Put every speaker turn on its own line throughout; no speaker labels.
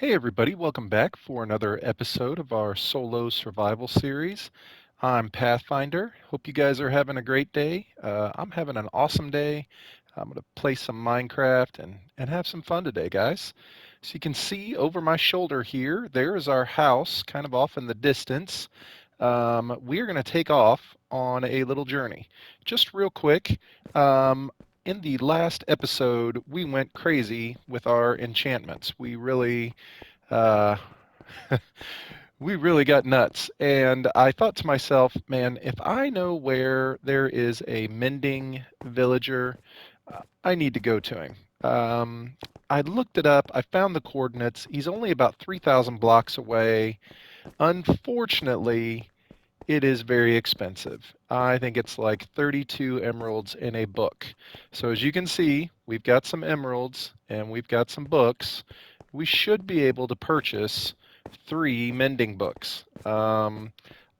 Hey everybody, welcome back for another episode of our solo survival series. I'm Pathfinder. Hope you guys are having a great day. I'm having an awesome day. I'm going to play some Minecraft and have some fun today, guys. So you can see over my shoulder here, there is our house kind of off in the distance. We're going to take off on a little journey. Just real quick, in the last episode, we went crazy with our enchantments. Uh, we really got nuts. And I thought to myself, man, if I know where there is a mending villager, I need to go to him. I looked it up. I found the coordinates. He's only about 3,000 blocks away. Unfortunately, it is very expensive. I think it's like 32 emeralds in a book. So as you can see, we've got some emeralds and we've got some books. We should be able to purchase 3 mending books. I'm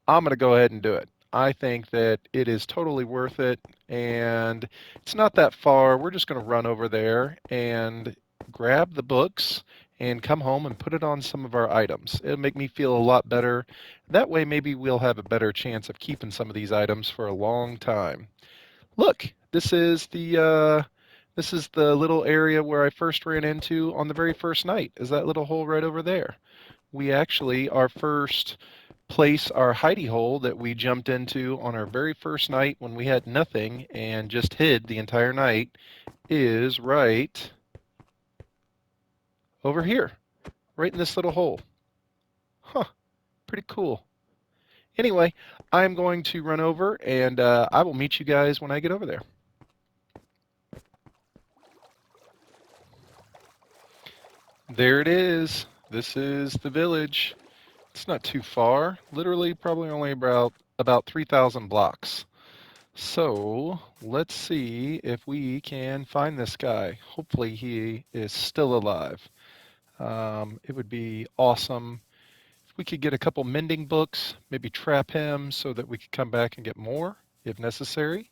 going to go ahead and do it. I think that it is totally worth it, and it's not that far. We're just going to run over there and grab the books and come home and put it on some of our items. It'll make me feel a lot better. That way, maybe we'll have a better chance of keeping some of these items for a long time. Look, this is the little area where I first ran into on the very first night. Is that little hole right over there? We actually, our first place, our hidey hole that we jumped into on our very first night when we had nothing and just hid the entire night is right over here, right in this little hole. Huh, pretty cool. Anyway, I'm going to run over and I will meet you guys when I get over there. There it is. This is the village. It's not too far. Literally, probably only about 3,000 blocks. So let's see if we can find this guy. Hopefully he is still alive. It would be awesome if we could get a couple mending books, maybe trap him so that we could come back and get more if necessary.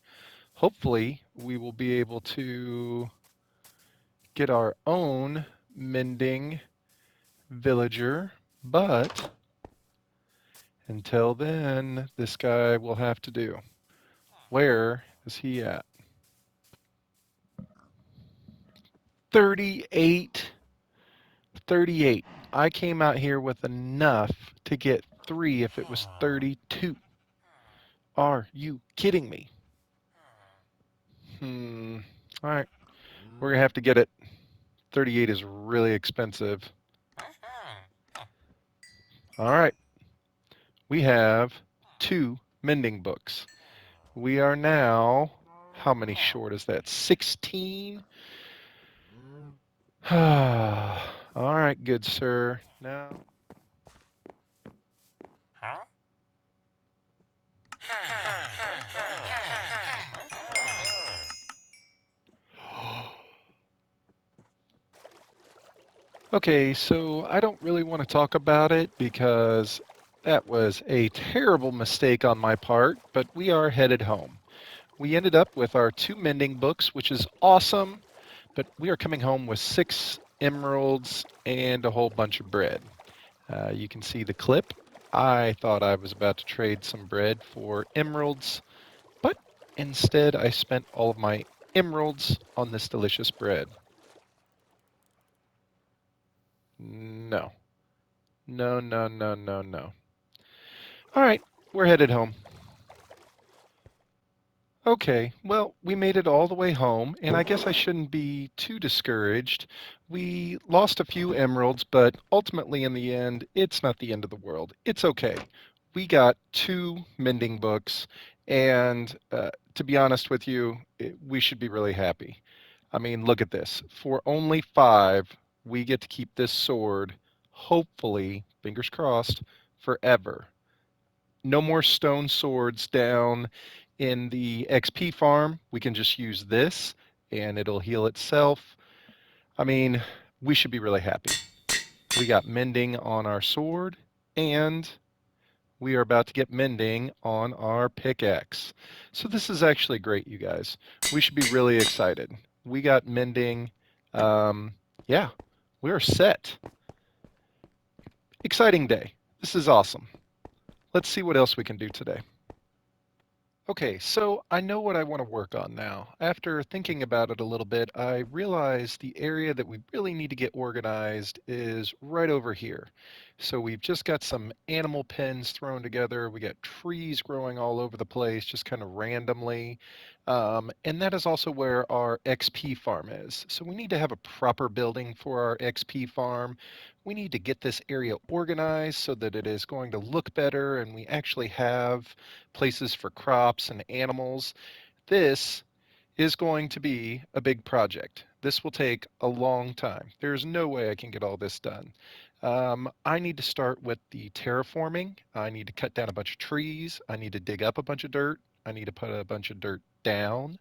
Hopefully we will be able to get our own mending villager, but until then, this guy will have to do. Where is he at? 38. 38. I came out here with enough to get 3 if it was 32. Are you kidding me? All right. We're going to have to get it. 38 is really expensive. All right. We have 2 mending books. We are now, how many short is that? 16? All right, good sir. Now, okay, so I don't really want to talk about it because that was a terrible mistake on my part, but we are headed home. We ended up with our 2 mending books, which is awesome, but we are coming home with 6 emeralds and a whole bunch of bread. You can see the clip. I thought I was about to trade some bread for emeralds, but instead I spent all of my emeralds on this delicious bread. No. No, no, no, no, no. All right, we're headed home. Okay, well, we made it all the way home, and I guess I shouldn't be too discouraged. We lost a few emeralds, but ultimately, in the end, it's not the end of the world. It's okay. We got 2 mending books, and to be honest with you, we should be really happy. I mean, look at this. For only 5, we get to keep this sword, hopefully, fingers crossed, forever. No more stone swords down in the XP farm. We can just use this and it'll heal itself. I mean, we should be really happy. We got mending on our sword and we are about to get mending on our pickaxe. So this is actually great, you guys. We should be really excited. We got mending. Yeah, we're set. Exciting day. This is awesome. Let's see what else we can do today. Okay, so I know what I want to work on now. After thinking about it a little bit, I realize the area that we really need to get organized is right over here. So we've just got some animal pens thrown together. We got trees growing all over the place, just kind of randomly. And that is also where our XP farm is. So we need to have a proper building for our XP farm. We need to get this area organized so that it is going to look better and we actually have places for crops and animals. This is going to be a big project. This will take a long time. There's no way I can get all this done. I need to start with the terraforming. I need to cut down a bunch of trees. I need to dig up a bunch of dirt. I need to put a bunch of dirt down.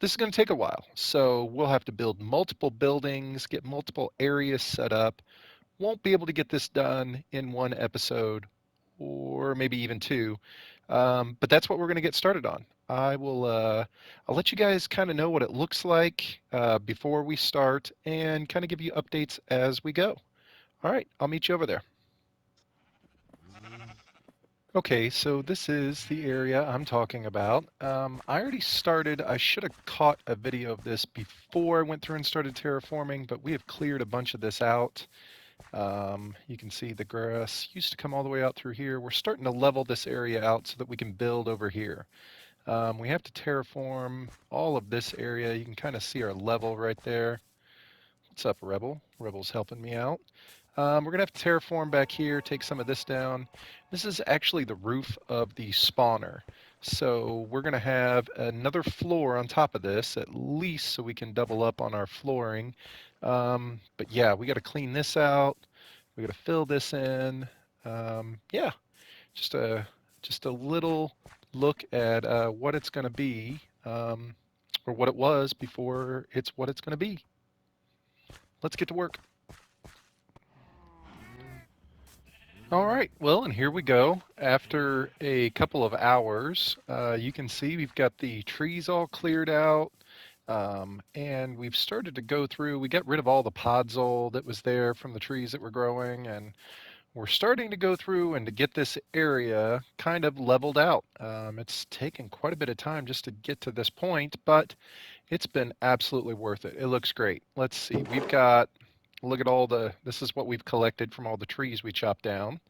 This is going to take a while. So we'll have to build multiple buildings, get multiple areas set up. Won't be able to get this done in one episode or maybe even two. But that's what we're going to get started on. I'll let you guys kind of know what it looks like before we start and kind of give you updates as we go. All right, I'll meet you over there. Okay, so this is the area I'm talking about. I already started, I should have caught a video of this before I went through and started terraforming, but we have cleared a bunch of this out. You can see the grass used to come all the way out through here. We're starting to level this area out so that we can build over here. We have to terraform all of this area. You can kind of see our level right there. What's up, Rebel? Rebel's helping me out. We're going to have to terraform back here, take some of this down. This is actually the roof of the spawner. So we're going to have another floor on top of this, at least so we can double up on our flooring. But yeah, we got to clean this out. We got to fill this in. Yeah, just a just a little look at what it's going to be, or what it was before it's what it's going to be. Let's get to work. All right, well, and here we go. After a couple of hours, you can see we've got the trees all cleared out, and we've started to go through. We got rid of all the podzol that was there from the trees that were growing, and we're starting to go through and to get this area kind of leveled out. It's taken quite a bit of time just to get to this point, but it's been absolutely worth it. It looks great. Let's see, we've got, look at all the, this is what we've collected from all the trees we chopped down.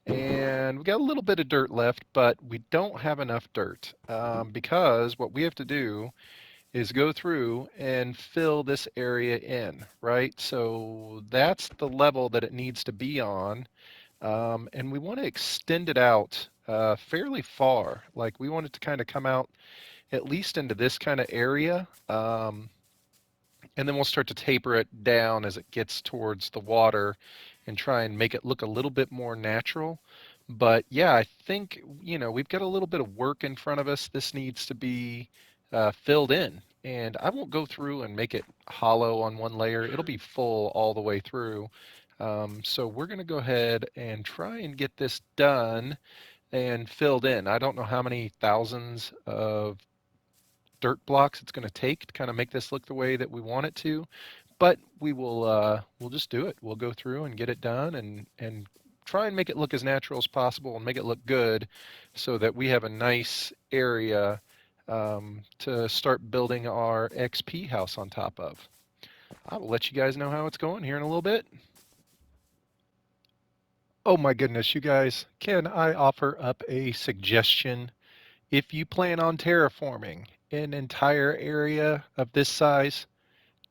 And we got a little bit of dirt left, but we don't have enough dirt because what we have to do is go through and fill this area in, right? So that's the level that it needs to be on. And we want to extend it out fairly far. Like we want it to kind of come out at least into this kind of area. And then we'll start to taper it down as it gets towards the water and try and make it look a little bit more natural. But yeah, I think, we've got a little bit of work in front of us. This needs to be filled in. And I won't go through and make it hollow on one layer. It'll be full all the way through. So we're going to go ahead and try and get this done and filled in. I don't know how many thousands of dirt blocks it's going to take to kind of make this look the way that we want it to, but we'll just do it. We'll go through and get it done and try and make it look as natural as possible and make it look good so that we have a nice area to start building our XP house on top of. I will let you guys know how it's going here in a little bit. Oh my goodness, you guys, can I offer up a suggestion? If you plan on terraforming an entire area of this size,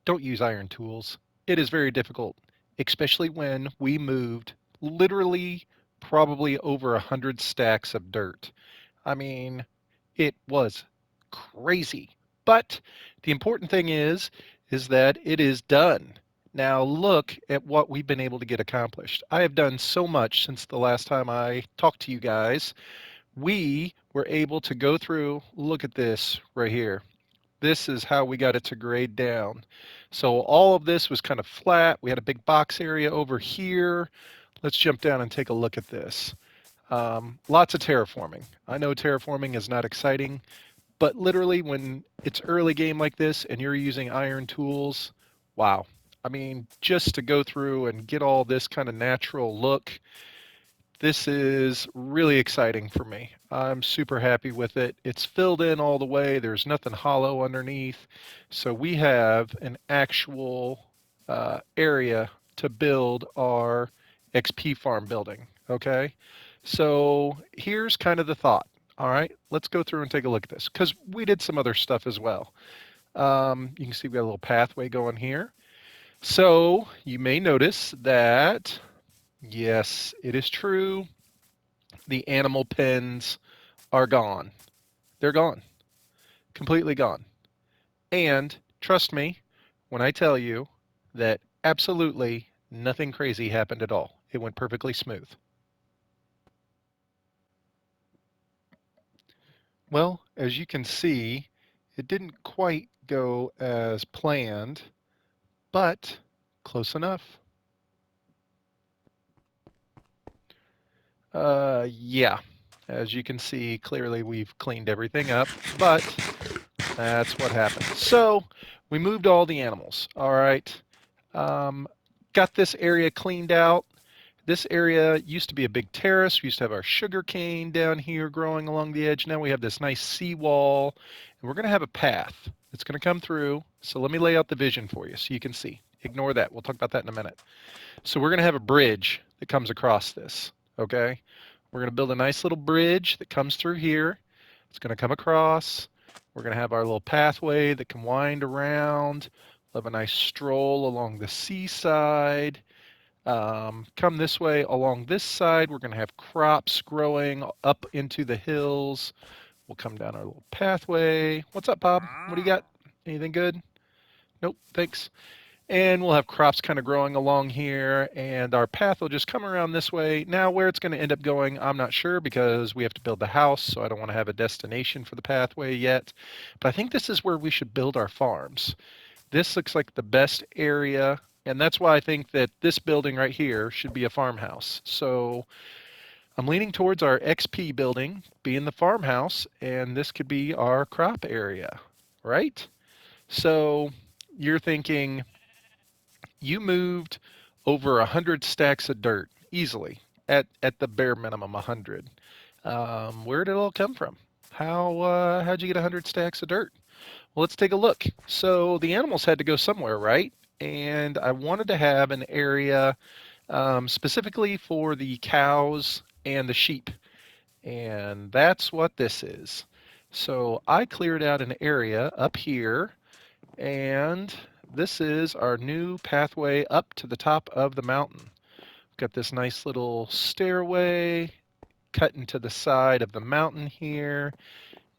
don't use iron tools. It is very difficult, especially when we moved literally probably over 100 stacks of dirt. I mean, it was crazy. But the important thing is that it is done. Now look at what we've been able to get accomplished. I have done so much since the last time I talked to you guys. We were able to go through, look at this right here. This is how we got it to grade down. So all of this was kind of flat. We had a big box area over here. Let's jump down and take a look at this. Lots of terraforming. I know terraforming is not exciting, but literally when it's early game like this and you're using iron tools, wow. I mean, just to go through and get all this kind of natural look, this is really exciting for me. I'm super happy with it. It's filled in all the way. There's nothing hollow underneath. So we have an actual area to build our XP farm building. Okay. So here's kind of the thought. All right, let's go through and take a look at this because we did some other stuff as well. You can see we got a little pathway going here. So you may notice that, yes, it is true, the animal pens are gone. They're gone, completely gone. And trust me when I tell you that absolutely nothing crazy happened at all. It went perfectly smooth. Well, as you can see, it didn't quite go as planned, but close enough. Yeah, as you can see, clearly we've cleaned everything up, but that's what happened. So we moved all the animals. All right. Um, got this area cleaned out. This area used to be a big terrace. We used to have our sugar cane down here growing along the edge. Now we have this nice seawall, and we're going to have a path that's going to come through. So let me lay out the vision for you so you can see. Ignore that. We'll talk about that in a minute. So we're going to have a bridge that comes across this, okay? We're going to build a nice little bridge that comes through here. It's going to come across. We're going to have our little pathway that can wind around. We'll have a nice stroll along the seaside. Come this way along this side. We're going to have crops growing up into the hills. We'll come down our little pathway. What's up, Bob? What do you got? Anything good? Nope, thanks. And we'll have crops kind of growing along here, and our path will just come around this way. Now, where it's going to end up going, I'm not sure because we have to build the house, so I don't want to have a destination for the pathway yet. But I think this is where we should build our farms. This looks like the best area, and that's why I think that this building right here should be a farmhouse. So I'm leaning towards our XP building being the farmhouse, and this could be our crop area, right? So you're thinking, you moved over 100 stacks of dirt easily, at the bare minimum 100. Where did it all come from? How'd you get 100 stacks of dirt? Well, let's take a look. So the animals had to go somewhere, right? And I wanted to have an area specifically for the cows and the sheep, and that's what this is. So I cleared out an area up here, and this is our new pathway up to the top of the mountain. We've got this nice little stairway cut into the side of the mountain here,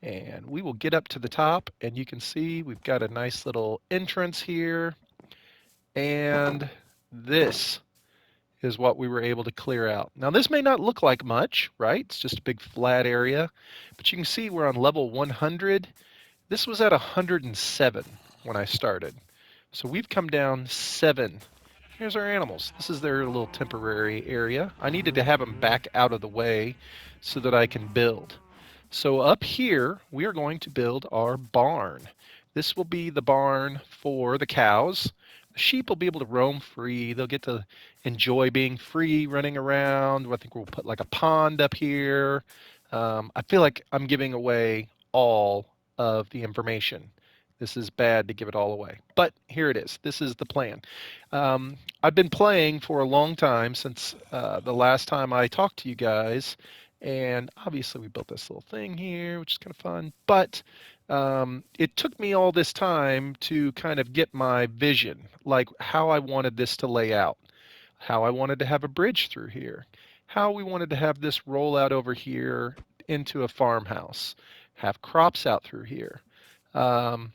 and we will get up to the top, and you can see we've got a nice little entrance here, and this is what we were able to clear out. Now this may not look like much, right? It's just a big flat area, but you can see we're on level 100. This was at 107 when I started. So we've come down 7. Here's our animals. This is their little temporary area. I needed to have them back out of the way so that I can build. So up here, we are going to build our barn. This will be the barn for the cows. The sheep will be able to roam free. They'll get to enjoy being free, running around. I think we'll put like a pond up here. I feel like I'm giving away all of the information. This is bad to give it all away, but here it is. This is the plan. I've been playing for a long time since the last time I talked to you guys, and obviously we built this little thing here, which is kind of fun, but it took me all this time to kind of get my vision, like how I wanted this to lay out, how I wanted to have a bridge through here, how we wanted to have this roll out over here into a farmhouse, have crops out through here. Um,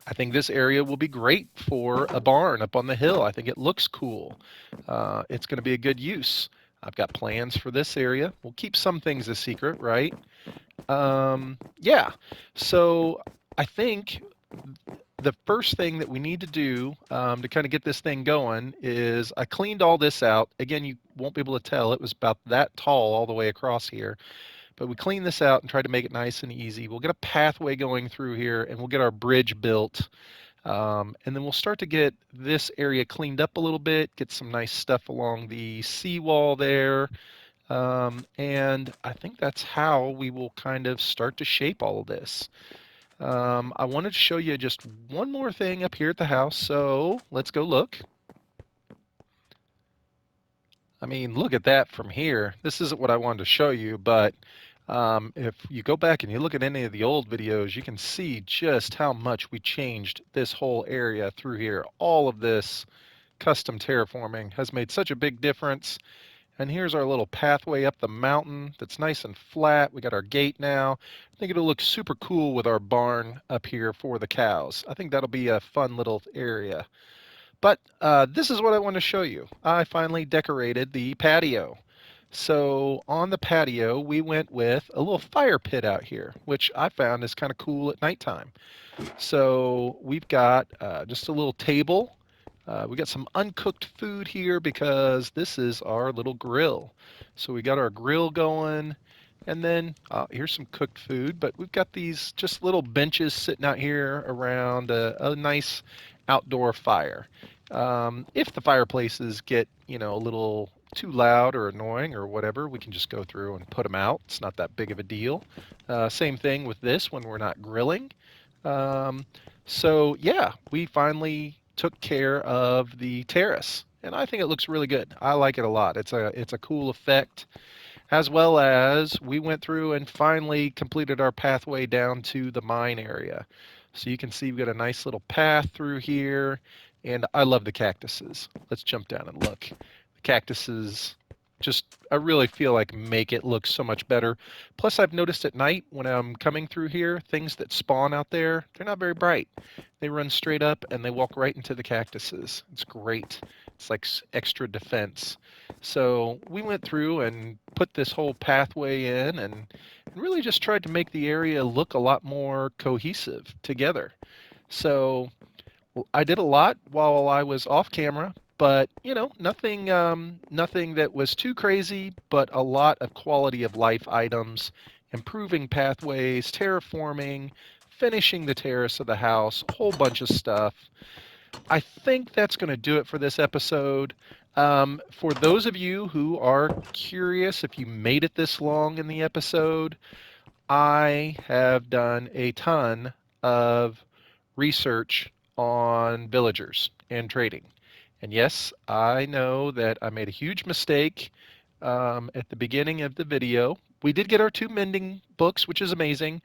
I think this area will be great for a barn up on the hill. I think it looks cool. It's going to be a good use. I've got plans for this area. We'll keep some things a secret, right? Yeah. So I think the first thing that we need to do to kind of get this thing going is I cleaned all this out. Again, you won't be able to tell. It was about that tall all the way across here. But we cleaned this out and tried to make it nice and easy. We'll get a pathway going through here, and we'll get our bridge built And then we'll start to get this area cleaned up a little bit, get some nice stuff along the seawall there. And I think that's how we will kind of start to shape all of this. I wanted to show you just one more thing up here at the house, so let's go look. I mean, look at that from here. This isn't what I wanted to show you, but if you go back and you look at any of the old videos, you can see just how much we changed this whole area through here. All of this custom terraforming has made such a big difference. And here's our little pathway up the mountain that's nice and flat. We got our gate now. I think it'll look super cool with our barn up here for the cows. I think that'll be a fun little area. But this is what I want to show you. I finally decorated the patio. So on the patio, we went with a little fire pit out here, which I found is kind of cool at nighttime. So we've got just a little table. We got some uncooked food here because this is our little grill. So we got our grill going, and then here's some cooked food. But we've got these just little benches sitting out here around a nice outdoor fire. If the fireplaces get, a little too loud or annoying or whatever, we can just go through and put them out. It's not that big of a deal. Same thing with this when we're not grilling. Um, so yeah, we finally took care of the terrace, and I think it looks really good. I like it a lot. It's a cool effect, as well as we went through and finally completed our pathway down to the mine area. So you can see we've got a nice little path through here, and I love the cactuses. Let's jump down and look. The cactuses just, I really feel like make it look so much better. Plus, I've noticed at night when I'm coming through here, things that spawn out there, they're not very bright. They run straight up and they walk right into the cactuses. It's great. It's like extra defense. So we went through and put this whole pathway in and really just tried to make the area look a lot more cohesive together. So I did a lot while I was off camera, but nothing that was too crazy, but a lot of quality of life items, improving pathways, terraforming, finishing the terrace of the house, a whole bunch of stuff. I think that's going to do it for this episode. For those of you who are curious if you made it this long in the episode, I have done a ton of research on villagers and trading. And yes, I know that I made a huge mistake at the beginning of the video. We did get our 2 mending books, which is amazing,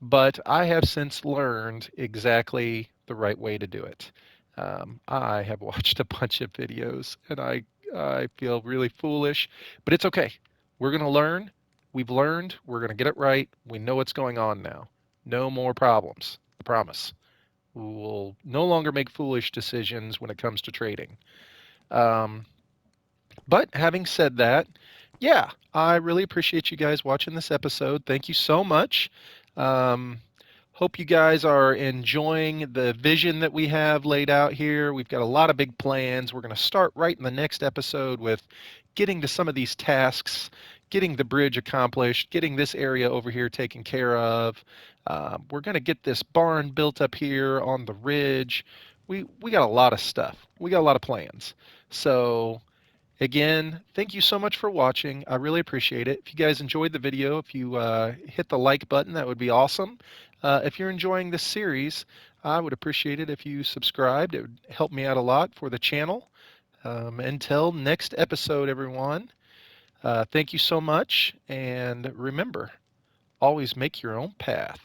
but I have since learned exactly the right way to do it. I have watched a bunch of videos and I feel really foolish, but it's okay. We're going to learn. We've learned. We're going to get it right. We know what's going on now. No more problems. I promise. We will no longer make foolish decisions when it comes to trading. Um, but having said that, yeah, I really appreciate you guys watching this episode. Thank you so much. Um, Hope you guys are enjoying the vision that we have laid out here. We've got a lot of big plans. We're going to start right in the next episode with getting to some of these tasks, getting the bridge accomplished, getting this area over here taken care of. We're going to get this barn built up here on the ridge. We got a lot of stuff. We got a lot of plans. So again, thank you so much for watching. I really appreciate it. If you guys enjoyed the video, if you hit the like button, that would be awesome. If you're enjoying this series, I would appreciate it if you subscribed. It would help me out a lot for the channel. Until next episode, everyone, thank you so much. And remember, always make your own path.